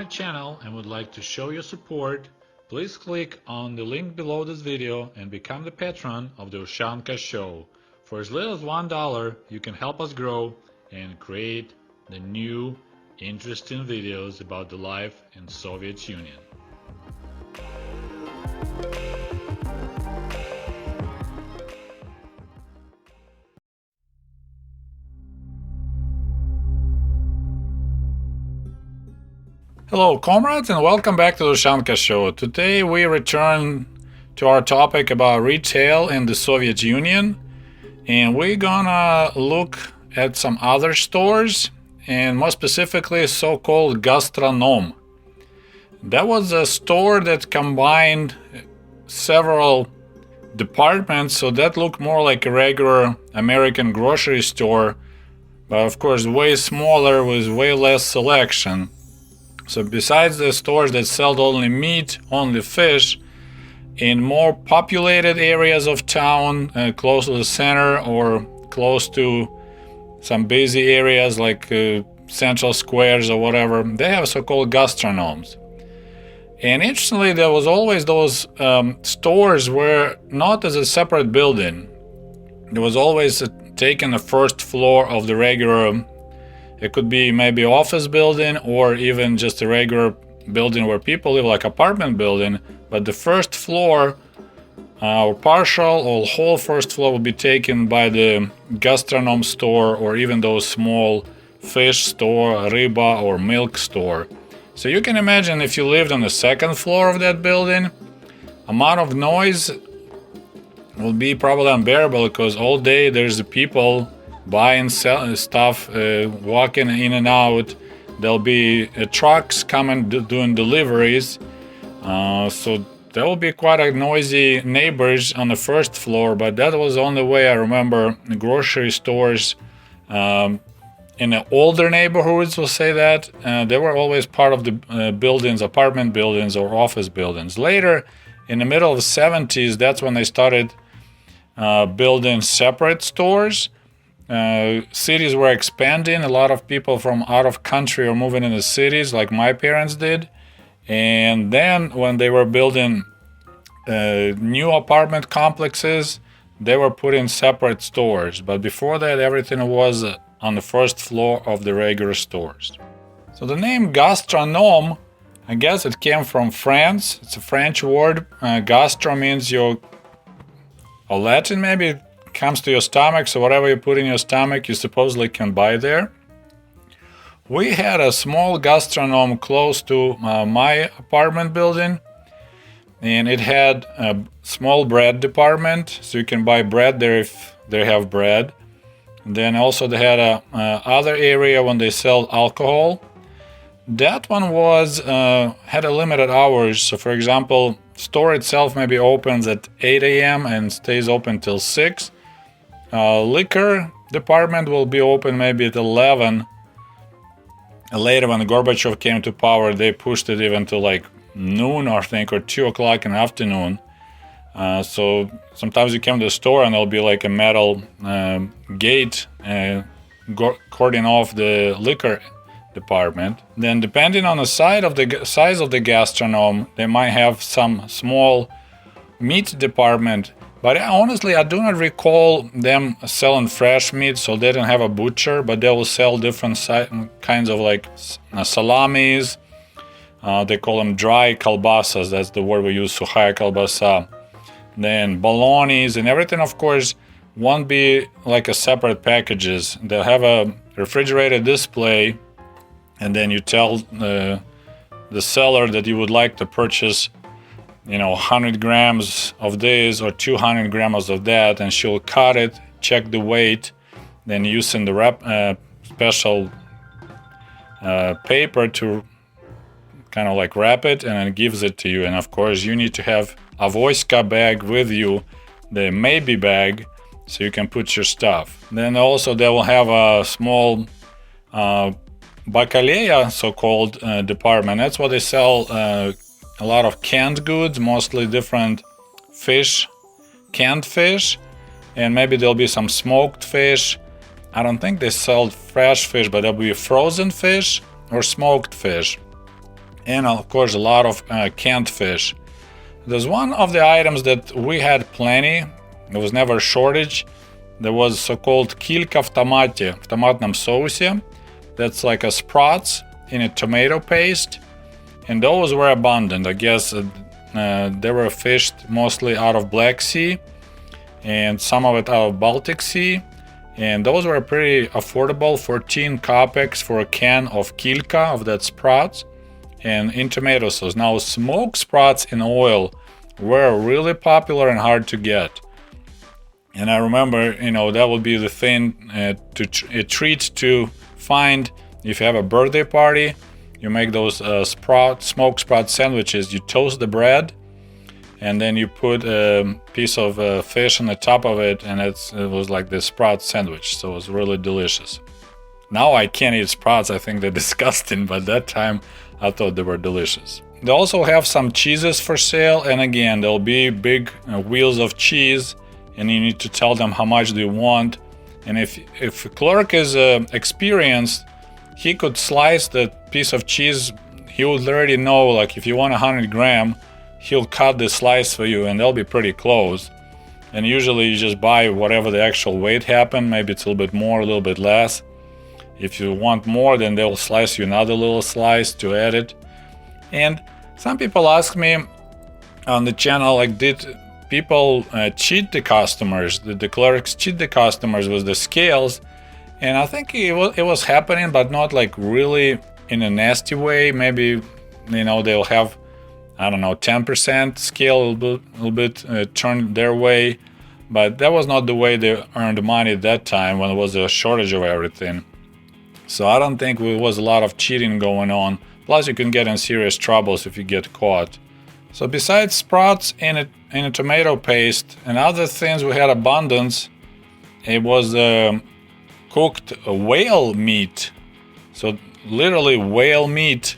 channel and would like to show your support, please click on the link below this video and become the patron of the Ushanka Show. For as little as $1, you can help us grow and create the new, interesting videos about the life in Soviet Union. Hello comrades and welcome back to the Ushanka Show. Today we return to our topic about retail in the Soviet Union, and we're gonna look at some other stores, and more specifically so-called Gastronom. That was a store that combined several departments, so that looked more like a regular American grocery store, but of course way smaller with way less selection. So besides the stores that sold only meat, only fish, in more populated areas of town, close to the center or close to some busy areas like central squares or whatever, they have so-called gastronoms. And interestingly, there was always those stores were not as a separate building. There was always taken the first floor of the regular. It could be maybe office building or even just a regular building where people live, like apartment building, but the first floor or partial or whole first floor will be taken by the gastronom store or even those small fish store, riba or milk store. So you can imagine if you lived on the second floor of that building, amount of noise will be probably unbearable because all day there's the people buying, selling stuff, walking in and out. There'll be trucks coming doing deliveries, so there will be quite a noisy neighbors on the first floor. But that was the only way I remember grocery stores in the older neighborhoods, we'll say that they were always part of the buildings, apartment buildings or office buildings. Later, in the middle of the 70s, that's when they started building separate stores. Cities were expanding. A lot of people from out of country are moving into cities like my parents did. And then when they were building new apartment complexes, they were putting separate stores. But before that, everything was on the first floor of the regular stores. So the name gastronom, I guess it came from France. It's a French word. Gastro means or Latin maybe, comes to your stomach, so whatever you put in your stomach you supposedly can buy there. We had a small gastronom close to my apartment building, and it had a small bread department, so you can buy bread there if they have bread. And then also they had a other area when they sell alcohol. That one was had a limited hours, so for example, store itself maybe opens at 8 a.m. and stays open till 6. Liquor department will be open maybe at 11. Later, when Gorbachev came to power, they pushed it even to like noon, or 2 o'clock in the afternoon. So sometimes you come to the store and there'll be like a metal gate cording off the liquor department. Then, depending on the size of the gastronom, they might have some small meat department. But honestly, I do not recall them selling fresh meat, so they don't have a butcher, but they will sell different kinds of like salamis. They call them dry kielbasas, that's the word we use, suchaya kielbasa. Then bolognas and everything, of course, won't be like a separate packages. They'll have a refrigerated display, and then you tell the seller that you would like to purchase 100 grams of this or 200 grams of that, and she'll cut it, check the weight, then using the special paper to kind of like wrap it, and then gives it to you. And of course you need to have a voiska bag with you, the maybe bag, so you can put your stuff. Then also they will have a small bacalea, so-called department. That's what they sell. A lot of canned goods, mostly different fish, canned fish, and maybe there'll be some smoked fish. I don't think they sell fresh fish, but there'll be frozen fish or smoked fish. and of course a lot of canned fish. There's one of the items that we had plenty, there was never a shortage. There was so-called kilka в томатном соусе. That's like a sprouts in a tomato paste, and those were abundant. I guess they were fished mostly out of Black Sea and some of it out of Baltic Sea, and those were pretty affordable, 14 kopecks for a can of kilka, of that sprouts, and in tomato sauce. Now smoked sprouts in oil were really popular and hard to get. And I remember, that would be the thing, a treat to find if you have a birthday party. You make those smoked sprout sandwiches. You toast the bread, and then you put a piece of fish on the top of it, and it was like this sprout sandwich. So it was really delicious. Now I can't eat sprouts. I think they're disgusting, but that time I thought they were delicious. They also have some cheeses for sale, and again, there'll be big wheels of cheese, and you need to tell them how much they want. And if a clerk is experienced, he could slice that piece of cheese. He would already know, like if you want 100 gram, he'll cut the slice for you, and they'll be pretty close. And usually you just buy whatever the actual weight happened. Maybe it's a little bit more, a little bit less. If you want more, then they'll slice you another little slice to add it. And some people ask me on the channel, like, did people cheat the customers? Did the clerks cheat the customers with the scales? And I think it was happening, but not like really in a nasty way. Maybe, they'll have, 10% scale, a little bit turned their way. But that was not the way they earned money at that time when there was a shortage of everything. So I don't think there was a lot of cheating going on. Plus, you can get in serious troubles if you get caught. So besides sprouts in a tomato paste and other things, we had abundance. It was cooked whale meat. So literally whale meat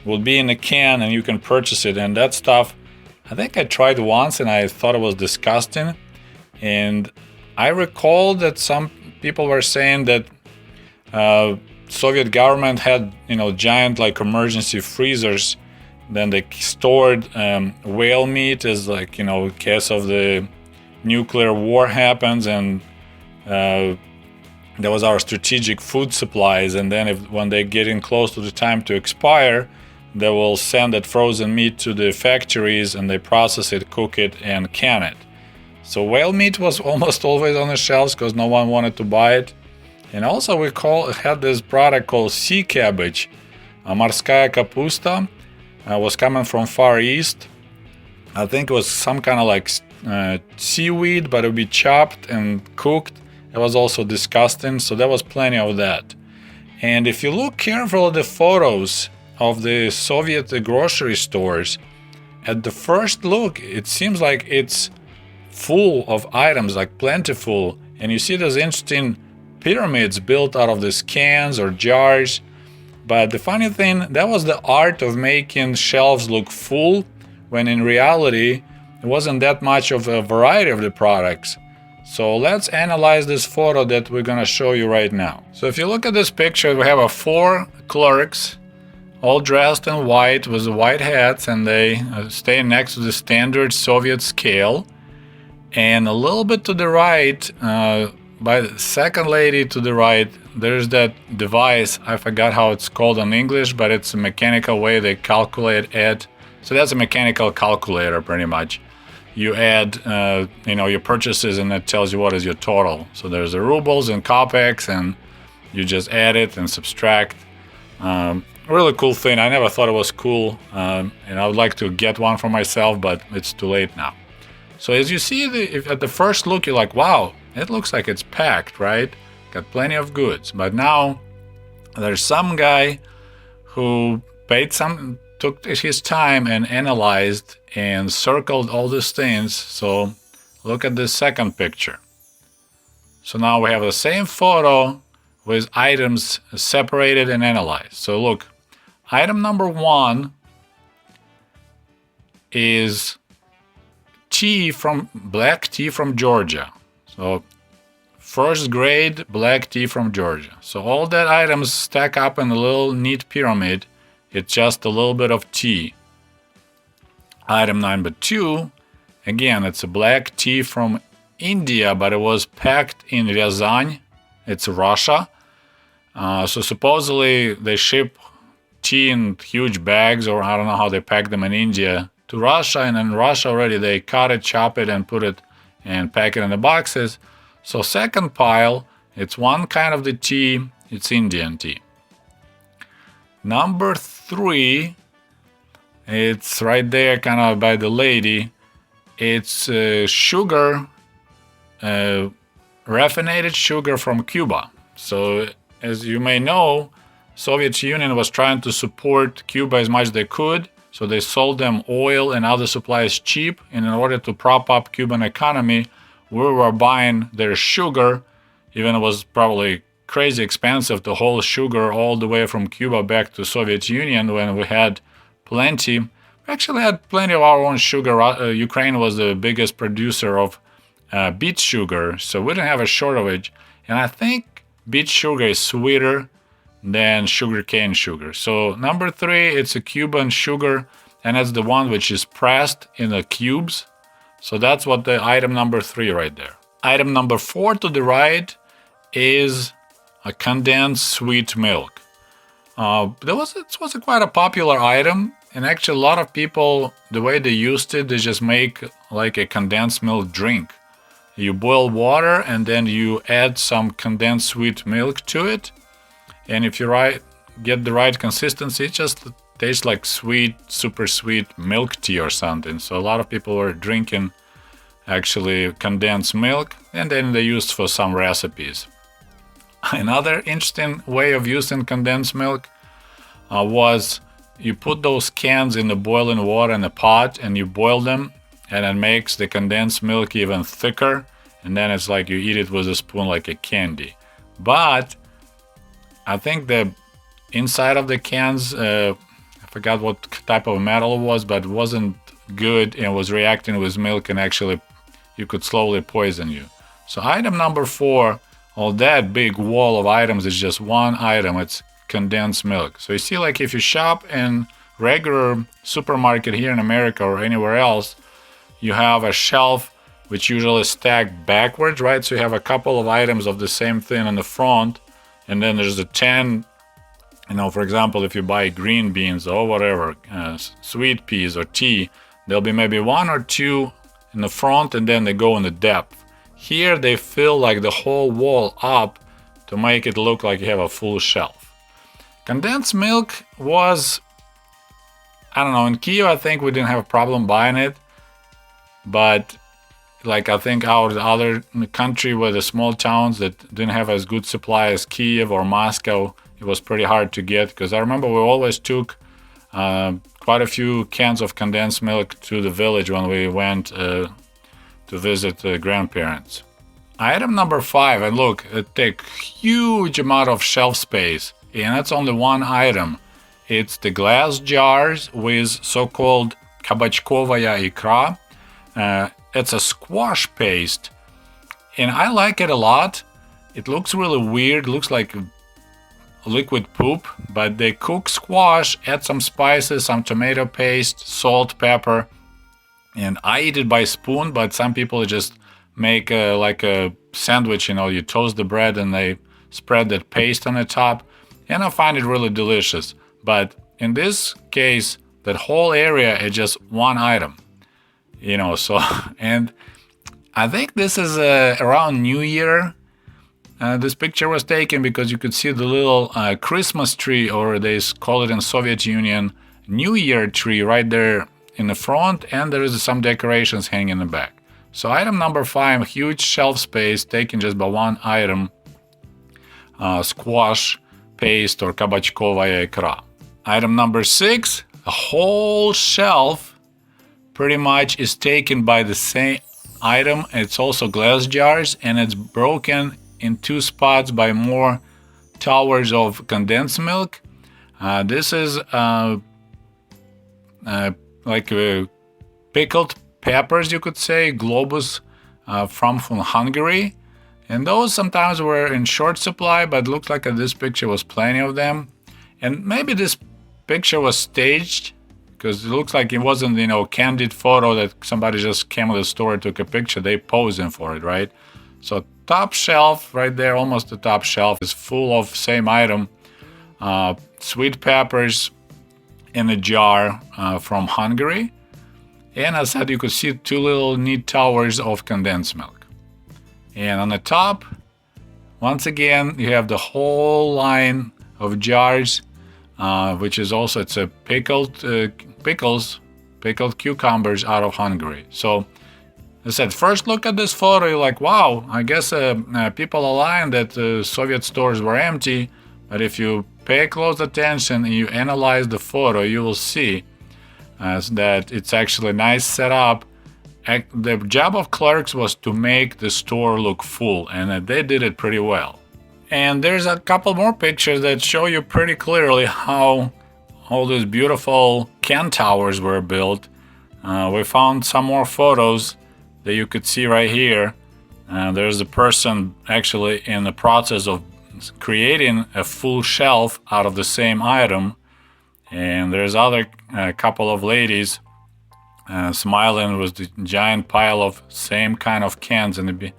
will be in a can and you can purchase it. And that stuff, I think I tried once and I thought it was disgusting. And I recall that some people were saying that Soviet government had, giant like emergency freezers. Then they stored whale meat as like, in case of the nuclear war happens, and that was our strategic food supplies. And then when they get in close to the time to expire, they will send that frozen meat to the factories and they process it, cook it, and can it. So whale meat was almost always on the shelves because no one wanted to buy it. And also we had this product called sea cabbage, morskaya kapusta. Was coming from Far East. I think it was some kind of like seaweed, but it would be chopped and cooked. It was also disgusting, so there was plenty of that. And if you look carefully at the photos of the Soviet grocery stores, at the first look, it seems like it's full of items, like plentiful. And you see those interesting pyramids built out of these cans or jars. But the funny thing, that was the art of making shelves look full, when in reality, it wasn't that much of a variety of the products. So let's analyze this photo that we're gonna show you right now. So if you look at this picture, we have 4 clerks, all dressed in white with white hats, and they stay next to the standard Soviet scale. And a little bit to the right, by the second lady to the right, there's that device. I forgot how it's called in English, but it's a mechanical way they calculate it. So that's a mechanical calculator, pretty much. You add, your purchases, and it tells you what is your total. So there's the rubles and kopecks, and you just add it and subtract. Really cool thing. I never thought it was cool, and I would like to get one for myself, but it's too late now. So as you see, at the first look, you're like, wow, it looks like it's packed, right? Got plenty of goods. But now there's some guy who took his time and analyzed and circled all these things. So look at this second picture. So now we have the same photo with items separated and analyzed. So look, item number 1 is black tea from Georgia. So first grade black tea from Georgia. So all that items stack up in a little neat pyramid, It's just a little bit of tea. Item number 2, again, it's a black tea from India, but it was packed in Ryazan. It's Russia. So supposedly they ship tea in huge bags, or I don't know how they pack them in India, to Russia, and in Russia already they cut it, chop it, and put it and pack it in the boxes. So second pile, it's one kind of the tea, it's Indian tea. Number 3, it's right there kind of by the lady. It's sugar, raffinated sugar from Cuba. So as you may know, Soviet Union was trying to support Cuba as much as they could. So they sold them oil and other supplies cheap. And in order to prop up Cuban economy, we were buying their sugar, even it was probably crazy expensive to haul sugar all the way from Cuba back to Soviet Union when we had plenty. We actually had plenty of our own sugar. Ukraine was the biggest producer of beet sugar, so we didn't have a shortage. And I think beet sugar is sweeter than sugarcane sugar. So number 3, it's a Cuban sugar, and that's the one which is pressed in the cubes. So that's what the item number 3 right there. Item number 4 to the right is a condensed sweet milk. It was quite a popular item, and actually a lot of people, the way they used it, they just make like a condensed milk drink. You boil water and then you add some condensed sweet milk to it. And if you get the right consistency, it just tastes like sweet, super sweet milk tea or something. So a lot of people were drinking actually condensed milk, and then they used for some recipes. Another interesting way of using condensed milk was you put those cans in the boiling water in a pot and you boil them, and it makes the condensed milk even thicker, and then it's like you eat it with a spoon like a candy. But I think the inside of the cans, I forgot what type of metal it was, but it wasn't good and was reacting with milk, and actually you could slowly poison you. So item number 4, all that big wall of items is just one item. It's condensed milk. So you see, like if you shop in regular supermarket here in America or anywhere else, you have a shelf which usually is stacked backwards, right? So you have a couple of items of the same thing in the front, and then there's a 10, for example, if you buy green beans or whatever, sweet peas or tea, there'll be maybe 1 or 2 in the front, and then they go in the depth. Here they fill like the whole wall up to make it look like you have a full shelf. Condensed milk was, I don't know, in Kiev I think we didn't have a problem buying it, but like I think our other country where the small towns that didn't have as good supply as Kiev or Moscow, it was pretty hard to get, because I remember we always took quite a few cans of condensed milk to the village when we went to visit grandparents. Item number 5, and look, it takes huge amount of shelf space, and that's only one item. It's the glass jars with so-called kabachkovaya ikra. It's a squash paste, and I like it a lot. It looks really weird, looks like liquid poop, but they cook squash, add some spices, some tomato paste, salt, pepper, and I eat it by spoon, but some people just make like a sandwich, you toast the bread and they spread that paste on the top, and I find it really delicious. But in this case, that whole area is just one item, so, and I think this is around New Year. This picture was taken because you could see the little Christmas tree, or they call it in Soviet Union New Year tree, right there in the front, and there is some decorations hanging in the back. So item number 5, huge shelf space taken just by one item, squash paste or kabachkovaya ikra. Item number 6, the whole shelf pretty much is taken by the same item. It's also glass jars, and it's broken in 2 spots by more towers of condensed milk. This is like pickled peppers, you could say, globus, from Hungary. And those sometimes were in short supply, but looks like in this picture was plenty of them. And maybe this picture was staged, because it looks like it wasn't, candid photo that somebody just came to the store and took a picture. They posing for it, right? So top shelf right there, almost the top shelf, is full of same item. Sweet peppers in a jar from Hungary. And as I said, you could see two little neat towers of condensed milk. And on the top, once again, you have the whole line of jars, which is also, it's a pickled cucumbers out of Hungary. So I said, first look at this photo, you're like, wow, I guess people are lying that Soviet stores were empty. But if you pay close attention and you analyze the photo, you will see that it's actually nice setup. The job of clerks was to make the store look full, and they did it pretty well. And there's a couple more pictures that show you pretty clearly how all these beautiful can towers were built. We found some more photos that you could see right here. There's a person actually in the process of creating a full shelf out of the same item. And there's other couple of ladies smiling with the giant pile of same kind of cans in the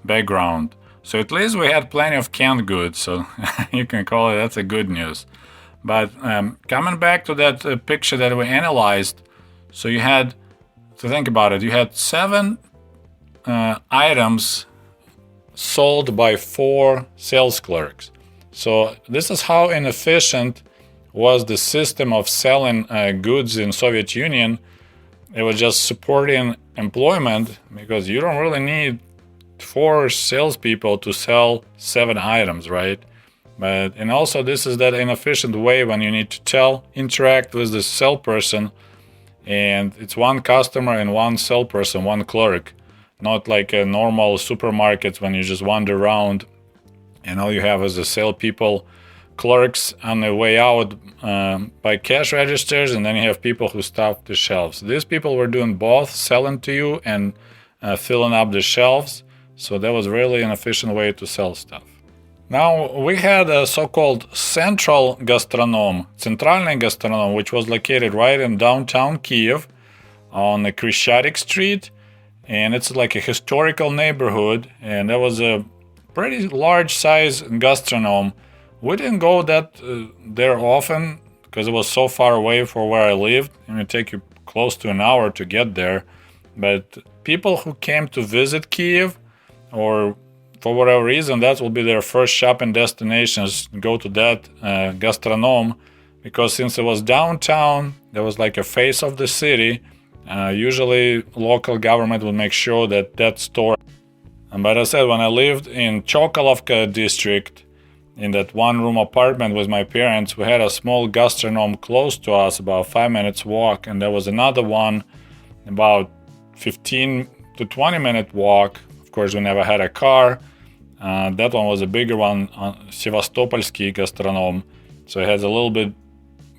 background. So at least we had plenty of canned goods, so you can call it, that's a good news. But coming back to that picture that we analyzed, so you had, to think about it, you had 7 items sold by 4 sales clerks. So this is how inefficient was the system of selling goods in Soviet Union. It was just supporting employment, because you don't really need 4 salespeople to sell 7 items, right? And also this is that inefficient way when you need to interact with the salesperson, and it's one customer and one salesperson, one clerk, not like a normal supermarkets when you just wander around and all you have is the salespeople, clerks on the way out by cash registers, and then you have people who stock the shelves. These people were doing both, selling to you and filling up the shelves. So that was really an efficient way to sell stuff. Now we had a so-called central Gastronom, Центральный Gastronom, which was located right in downtown Kiev on the Krishchatik Street, and it's like a historical neighborhood, and that was a pretty large size Gastronom. We didn't go there often because it was so far away from where I lived, and it would take you close to an hour to get there. But people who came to visit Kiev, or for whatever reason, that will be their first shopping destinations, go to that Gastronom, because since it was downtown, there was like a face of the city. Usually local government would make sure that store. But as I said, when I lived in Chokolovka district, in that one-room apartment with my parents, we had a small Gastronom close to us, about 5 minutes walk, and there was another one about 15 to 20-minute walk. Of course, we never had a car. That one was a bigger one, Sevastopolsky Gastronom. So it has a little bit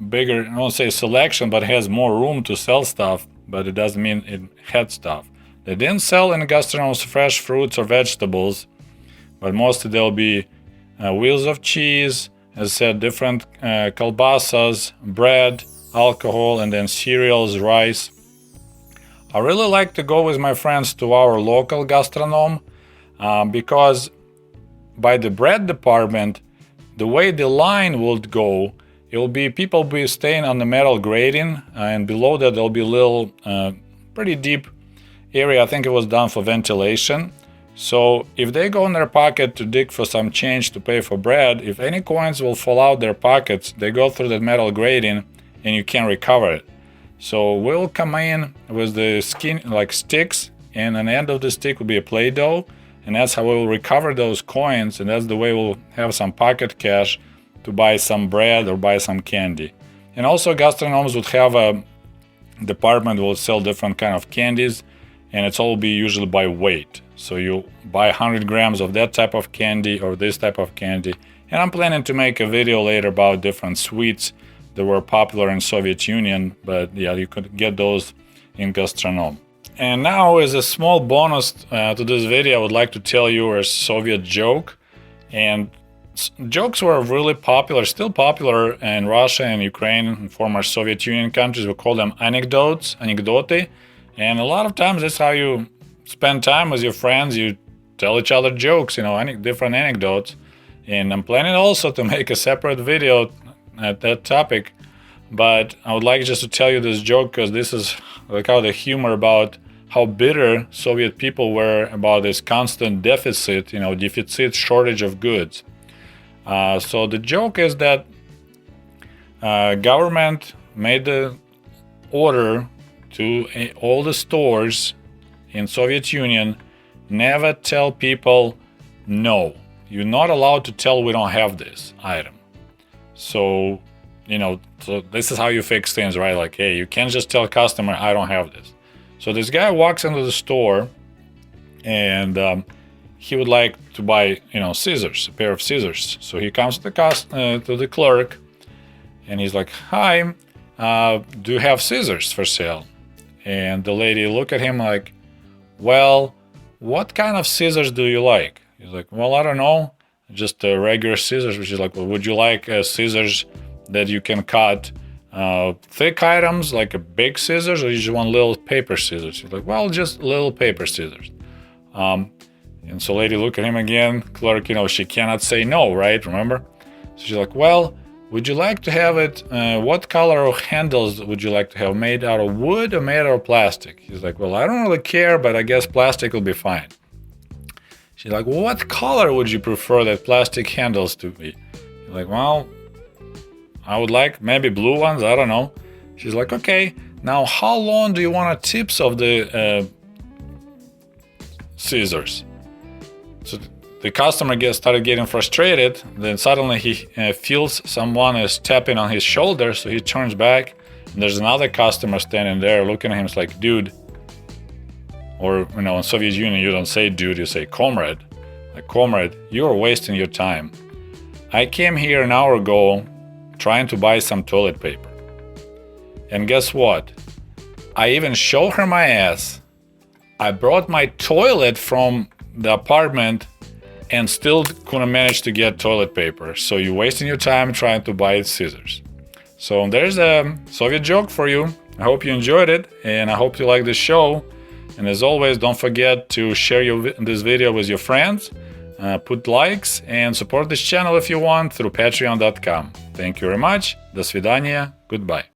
bigger, I won't say selection, but it has more room to sell stuff, but it doesn't mean it had stuff. They didn't sell in Gastronoms fresh fruits or vegetables, but mostly there'll be wheels of cheese, as I said, different kielbasas, bread, alcohol, and then cereals, rice. I really like to go with my friends to our local Gastronom because by the bread department, the way the line would go, it will be people will be staying on the metal grating, and below that there'll be a little pretty deep area. I think it was done for ventilation. So if they go in their pocket to dig for some change to pay for bread, if any coins will fall out their pockets, they go through that metal grating and you can't recover it. So we'll come in with the skin, like sticks, and on the end of the stick will be a Play-Doh, and that's how we'll recover those coins, and that's the way we'll have some pocket cash to buy some bread or buy some candy. And also Gastronoms would have a department will sell different kind of candies, and it's all be usually by weight. So you buy 100 grams of that type of candy or this type of candy. And I'm planning to make a video later about different sweets that were popular in Soviet Union, but yeah, you could get those in Gastronom. And now, as a small bonus to this video, I would like to tell you a Soviet joke. And jokes were really popular, still popular in Russia and Ukraine and former Soviet Union countries. We call them anecdotes, anekdoty. And a lot of times that's how you spend time with your friends. You tell each other jokes, different anecdotes. And I'm planning also to make a separate video at that topic. But I would like just to tell you this joke because this is like how the humor about how bitter Soviet people were about this constant deficit, shortage of goods. So the joke is that government made the order to all the stores in Soviet Union, never tell people no. You're not allowed to tell we don't have this item. So, so this is how you fix things, right? Like, hey, you can't just tell customer I don't have this. So this guy walks into the store and he would like to buy, scissors, a pair of scissors. So he comes to the clerk and he's like, hi, do you have scissors for sale? And the lady look at him like, well, what kind of scissors do you like? He's like, well, I don't know, just regular scissors. Which is like, well, would you like scissors that you can cut thick items, like a big scissors, or you just want little paper scissors? He's like, well, just little paper scissors. And so lady look at him again, clerk, she cannot say no, right? Remember? So she's like, well, would you like to have it, what color of handles would you like to have, made out of wood or made out of plastic? He's like, well, I don't really care, but I guess plastic will be fine. She's like, well, what color would you prefer that plastic handles to be? He's like, well, I would like maybe blue ones, I don't know. She's like, okay, now how long do you want the tips of the scissors? So the customer started getting frustrated. Then suddenly he feels someone is tapping on his shoulder, so he turns back and there's another customer standing there looking at him. It's like, dude. Or, in Soviet Union, you don't say dude, you say comrade. Like, comrade, you're wasting your time. I came here an hour ago trying to buy some toilet paper. And guess what? I even showed her my ass. I brought my toilet from the apartment and still couldn't manage to get toilet paper. So you're wasting your time trying to buy scissors. So there's a Soviet joke for you. I hope you enjoyed it, and I hope you like this show. And as always, don't forget to share this video with your friends, put likes, and support this channel if you want through patreon.com. Thank you very much. До свидания. Goodbye.